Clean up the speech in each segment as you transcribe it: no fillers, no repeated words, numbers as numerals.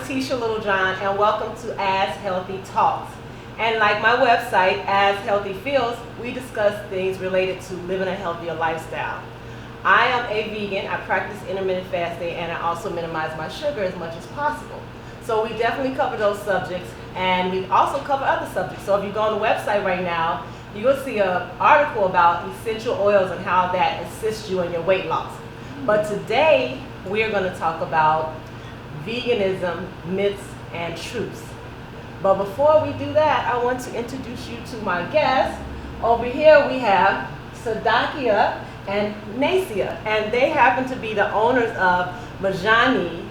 Tisha Littlejohn, and welcome to As Healthy Talks. And like my website, As Healthy Feels, we discuss things related to living a healthier lifestyle. I am a vegan. I practice intermittent fasting, and I also minimize my sugar as much as possible. So we definitely cover those subjects, and we also cover other subjects. So if you go on the website right now, you will see an article about essential oils and how that assists you in your weight loss. But today, we're going to talk about veganism, myths, and truths. But before we do that, I want to introduce you to my guests. Over here we have Tsadakeeyah and Nasya, and they happen to be the owners of Majani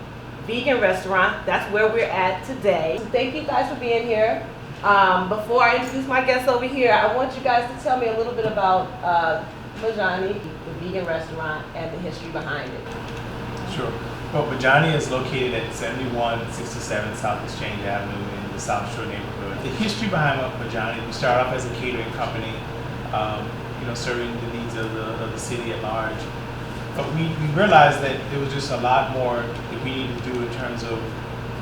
vegan restaurant. That's where we're at today. Thank you guys for being here. Before I introduce my guests over here, I want you guys to tell me a little bit about Majani, the vegan restaurant, and the history behind it. Sure. Well, Majani is located at 7167 South Exchange Avenue in the South Shore neighborhood. The history behind Majani, we started off as a catering company, serving the needs of the city at large. But we realized that there was just a lot more that we needed to do in terms of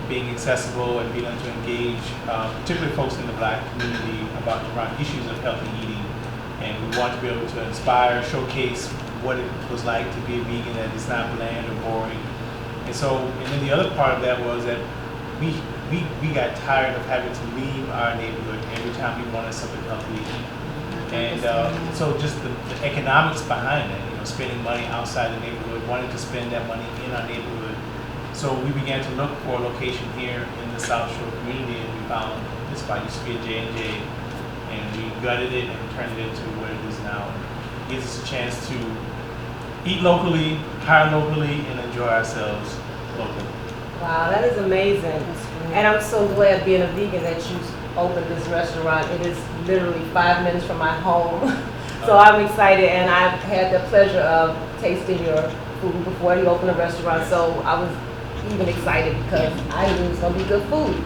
being accessible and being able to engage, particularly folks in the Black community, around issues of healthy eating. And we wanted to be able to inspire, showcase what it was like to be a vegan, that it's not bland or boring. And then the other part of that was that we got tired of having to leave our neighborhood every time we wanted something healthy to eat. And so just the economics behind that, spending money outside the neighborhood, wanting to spend that money in our neighborhood. So we began to look for a location here in the South Shore community, and we found this spot used to be a J&J, and we gutted it and turned it into what it is now. It gives us a chance to eat locally, hire locally, and enjoy ourselves locally. Wow, that is amazing. And I'm so glad, being a vegan, that you opened this restaurant. It is literally 5 minutes from my home. So I'm excited, and I've had the pleasure of tasting your food before you opened the restaurant. So I was even excited because I knew it was going to be good food.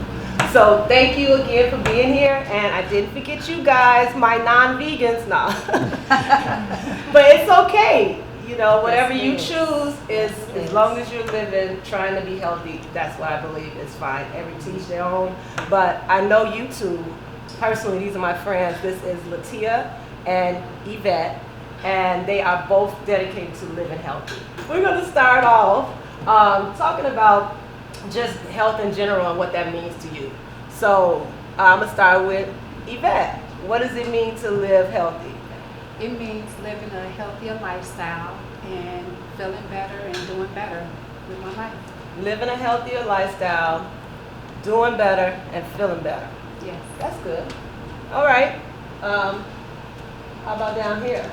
So thank you again for being here, and I didn't forget you guys, my non-vegans. No. But it's okay. Whatever you choose is, as long as you're living, trying to be healthy, that's what I believe is fine. Every teach their own. But I know you two, personally, these are my friends. This is Letia and Yvette, and they are both dedicated to living healthy. We're going to start off talking about just health in general and what that means to you. So I'm going to start with Yvette. What does it mean to live healthy? It means living a healthier lifestyle and feeling better and doing better with my life. Living a healthier lifestyle, doing better, and feeling better. Yes. That's good. All right. How about down here?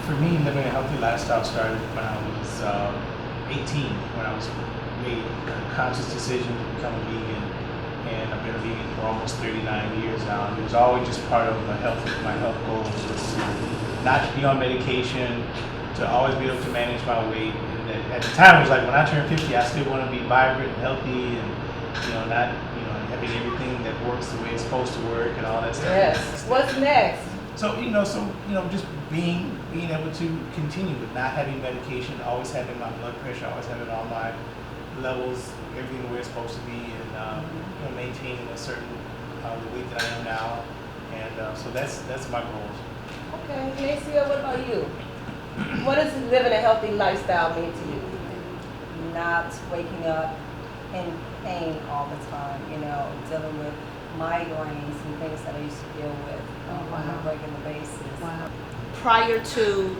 For me, living a healthy lifestyle started when I was 18, when I made a conscious decision to become a vegan. And I've been a vegan for almost 39 years now. It was always just part of my health goals, was to not be on medication, to always be able to manage my weight. And at the time, it was like, when I turn 50, I still want to be vibrant and healthy, and not having everything that works the way it's supposed to work and all that stuff. Yes. What's next? So just being able to continue with not having medication, always having my blood pressure, always having all my levels, everything the way it's supposed to be, and maintaining a certain the weight that I am now, and so that's my goals. Okay, Nasya, what about you? What does living a healthy lifestyle mean to you? Not waking up in pain all the time, dealing with migraines and things that I used to deal with on a regular basis. Wow. Prior to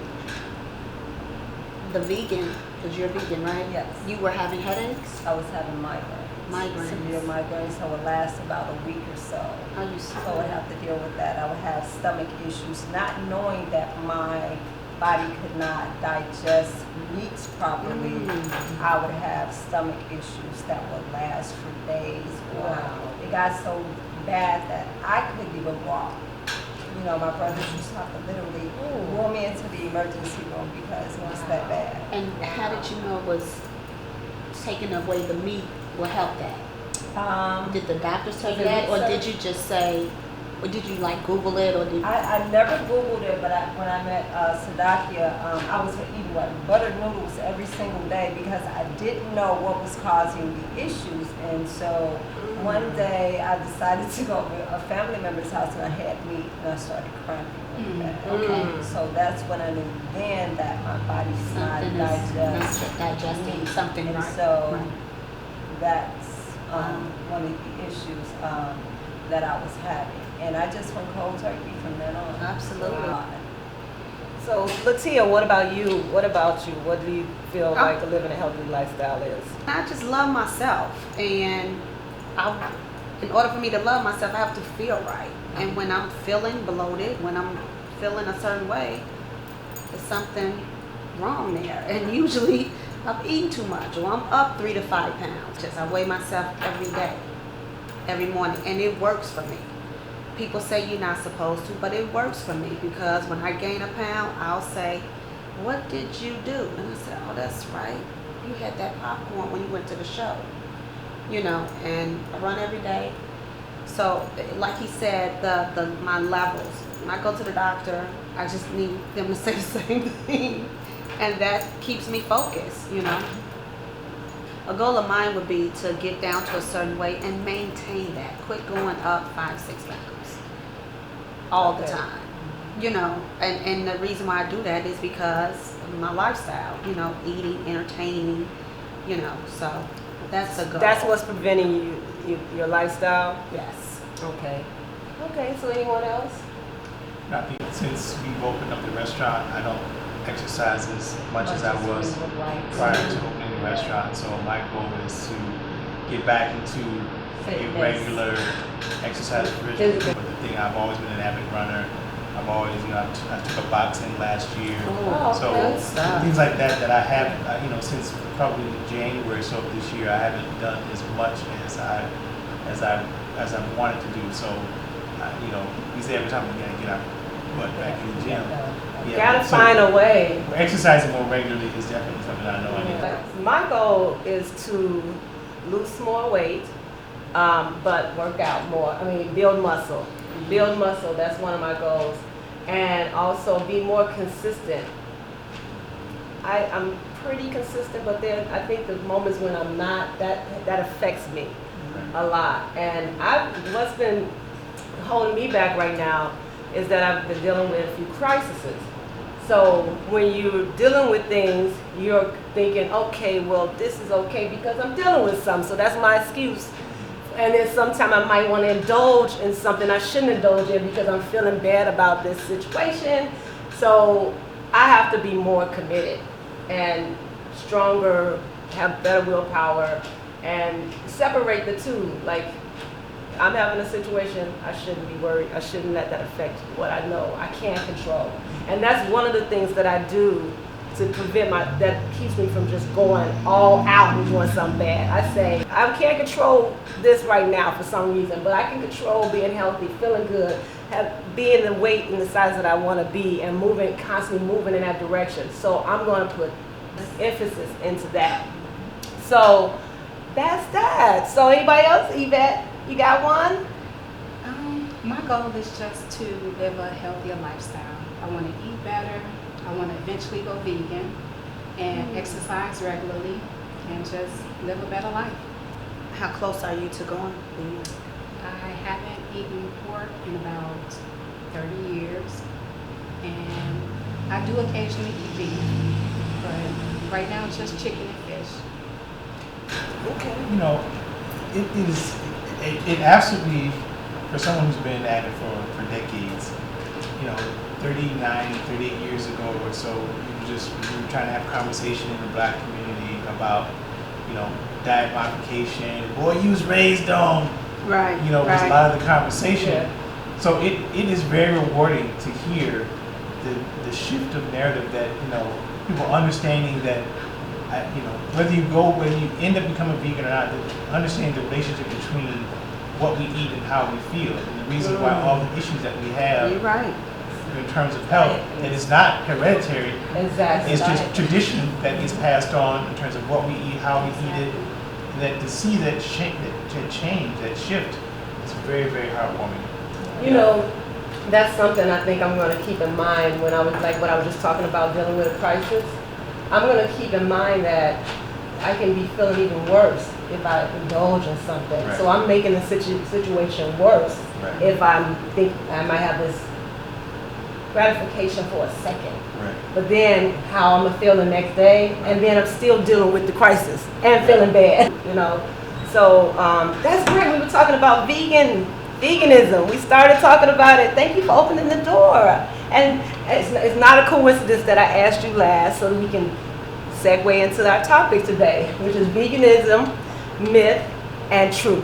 the vegan, because you're vegan, right? Yes. You were having headaches? I was having migraines. Severe migraines, so it would last about a week or so. How you So I would have to deal with that. I would have stomach issues, not knowing that my body could not digest meats properly. I would have stomach issues that would last for days. Wow. It got so bad that I couldn't even walk. My brothers used to have to literally roll me into the emergency room because it was that bad. And how did you know it was taking away the meat will help that? Did the doctors tell you that, or did you just say, Or did you like Google it, or did I never Googled it, but when I met Tsadakeeyah, I was eating buttered noodles every single day because I didn't know what was causing the issues. And so one day I decided to go to a family member's house and I had meat and I started cramping really bad. Okay, so that's when I knew then that my body's not digesting something and right. so Right. that's one of the issues that I was having. And I just went cold turkey from then on. Absolutely. So, Letia, what about you? What about you? What do you feel like living a healthy lifestyle is? I just love myself, and in order for me to love myself, I have to feel right. And when I'm feeling bloated, when I'm feeling a certain way, there's something wrong there. And usually I've eaten too much, or I'm up 3 to 5 pounds. Just I weigh myself every day, every morning, and it works for me. People say you're not supposed to, but it works for me because when I gain a pound, I'll say, "What did you do?" And I said, "Oh, that's right. You had that popcorn when you went to the show." You know, and I run every day. So, like he said, my levels. When I go to the doctor, I just need them to say the same thing, and that keeps me focused. You know, a goal of mine would be to get down to a certain weight and maintain that. Quit going up 5-6 pounds all the time. You know, and the reason why I do that is because of my lifestyle. You know, eating, entertaining. You know, so. That's a goal. That's what's preventing your lifestyle? Yes. Okay. Okay, so anyone else? I think since we've opened up the restaurant, I don't exercise as much as I was prior to opening the restaurant. So my goal is to get back into a regular exercise regime. But the thing, I've always been an avid runner. I've always, I took up boxing last year. So things like that I haven't, since probably January so this year, I haven't done as much as I wanted to do. So, we say every time we gotta get our butt back in the gym. You gotta find a way. Exercising more regularly is definitely something I know I need. My goal is to lose more weight, but work out more. Build muscle. Build muscle, that's one of my goals. And also be more consistent. I'm pretty consistent, but then I think the moments when I'm not, that affects me a lot. And what's been holding me back right now is that I've been dealing with a few crises. So when you're dealing with things, you're thinking, okay, well, this is okay because I'm dealing with something, so that's my excuse. And then sometimes I might want to indulge in something I shouldn't indulge in because I'm feeling bad about this situation. So I have to be more committed and stronger, have better willpower, and separate the two. Like, I'm having a situation, I shouldn't be worried. I shouldn't let that affect what I know I can't control. And that's one of the things that I do to prevent that keeps me from just going all out and doing something bad. I say, I can't control this right now for some reason, but I can control being healthy, feeling good, being the weight and the size that I want to be, and constantly moving in that direction. So I'm going to put emphasis into that. So that's that. So anybody else? Yvette, you got one? My goal is just to live a healthier lifestyle. I want to eat better. I want to eventually go vegan and exercise regularly and just live a better life. How close are you to going vegan? I haven't eaten pork in about 30 years, and I do occasionally eat beef, but right now it's just chicken and fish. Okay. It absolutely, for someone who's been at it for decades, 39, 38 years ago or so, we were trying to have conversation in the black community about, diet modification. Boy, you was raised on. Right. Was a lot of the conversation. Yeah. So it is very rewarding to hear the shift of narrative that, people understanding that, whether you end up becoming vegan or not, understanding the relationship between what we eat and how we feel, and the reason why all the issues that we have. You're right. In terms of health, that is not hereditary. Exactly. It's just tradition that is passed on in terms of what we eat, how we eat it, and that to see that change, that shift, is very, very heartwarming. You know, that's something I think I'm going to keep in mind when I was like what I was just talking about dealing with a crisis. I'm going to keep in mind that I can be feeling even worse if I indulge in something. Right. So I'm making the situation worse Right. if I think I might have this gratification for a second. Right. But then how I'm gonna feel the next day, and then I'm still dealing with the crisis and feeling bad, you know. So that's great. We were talking about veganism. We started talking about it. Thank you for opening the door. And it's not a coincidence that I asked you last, so we can segue into our topic today, which is veganism, myth, and truth.